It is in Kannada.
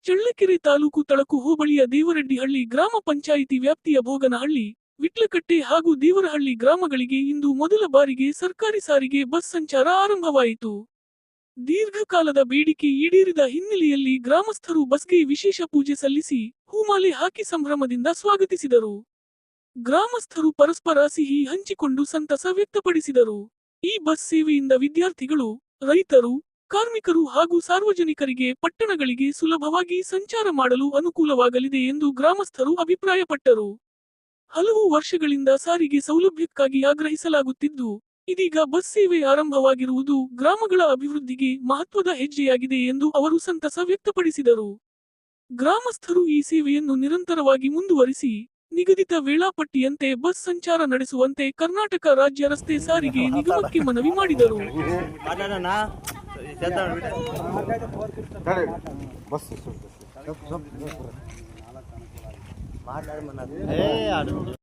ಚಳ್ಳಕೆರೆ ತಾಲೂಕು ತಳಕು ಹೋಬಳಿಯ ದೇವರೆಡ್ಡಿಹಳ್ಳಿ ಗ್ರಾಮ ಪಂಚಾಯಿತಿ ವ್ಯಾಪ್ತಿಯ ಭೋಗನಹಳ್ಳಿ, ವಿಟ್ಲಕಟ್ಟೆ ಹಾಗೂ ದೇವರಹಳ್ಳಿ ಗ್ರಾಮಗಳಿಗೆ ಇಂದು ಮೊದಲ ಬಾರಿಗೆ ಸರ್ಕಾರಿ ಸಾರಿಗೆ ಬಸ್ ಸಂಚಾರ ಆರಂಭವಾಯಿತು. ದೀರ್ಘಕಾಲದ ಬೇಡಿಕೆ ಈಡೇರಿದ ಹಿನ್ನೆಲೆಯಲ್ಲಿ ಗ್ರಾಮಸ್ಥರು ಬಸ್ಗೆ ವಿಶೇಷ ಪೂಜೆ ಸಲ್ಲಿಸಿ, ಹೂಮಾಲೆ ಹಾಕಿ ಸಂಭ್ರಮದಿಂದ ಸ್ವಾಗತಿಸಿದರು. ಗ್ರಾಮಸ್ಥರು ಪರಸ್ಪರ ಸಿಹಿ ಹಂಚಿಕೊಂಡು ಸಂತಸ ವ್ಯಕ್ತಪಡಿಸಿದರು. ಈ ಬಸ್ ಸೇವೆಯಿಂದ ವಿದ್ಯಾರ್ಥಿಗಳು, ರೈತರು, ಕಾರ್ಮಿಕರು ಹಾಗೂ ಸಾರ್ವಜನಿಕರಿಗೆ ಪಟ್ಟಣಗಳಿಗೆ ಸುಲಭವಾಗಿ ಸಂಚಾರ ಮಾಡಲು ಅನುಕೂಲವಾಗಲಿದೆ ಎಂದು ಗ್ರಾಮಸ್ಥರು ಅಭಿಪ್ರಾಯಪಟ್ಟರು. ಹಲವು ವರ್ಷಗಳಿಂದ ಸಾರಿಗೆ ಸೌಲಭ್ಯಕ್ಕಾಗಿ ಆಗ್ರಹಿಸಲಾಗುತ್ತಿದ್ದು, ಇದೀಗ ಬಸ್ ಸೇವೆ ಆರಂಭವಾಗಿರುವುದು ಗ್ರಾಮಗಳ ಅಭಿವೃದ್ಧಿಗೆ ಮಹತ್ವದ ಹೆಜ್ಜೆಯಾಗಿದೆ ಎಂದು ಅವರು ಸಂತಸ ವ್ಯಕ್ತಪಡಿಸಿದರು. ಗ್ರಾಮಸ್ಥರು ಈ ಸೇವೆಯನ್ನು ನಿರಂತರವಾಗಿ ಮುಂದುವರಿಸಿ, ನಿಗದಿತ ವೇಳಾಪಟ್ಟಿಯಂತೆ ಬಸ್ ಸಂಚಾರ ನಡೆಸುವಂತೆ ಕರ್ನಾಟಕ ರಾಜ್ಯ ರಸ್ತೆ ಸಾರಿಗೆ ನಿಗಮಕ್ಕೆ ಮನವಿ ಮಾಡಿದರು.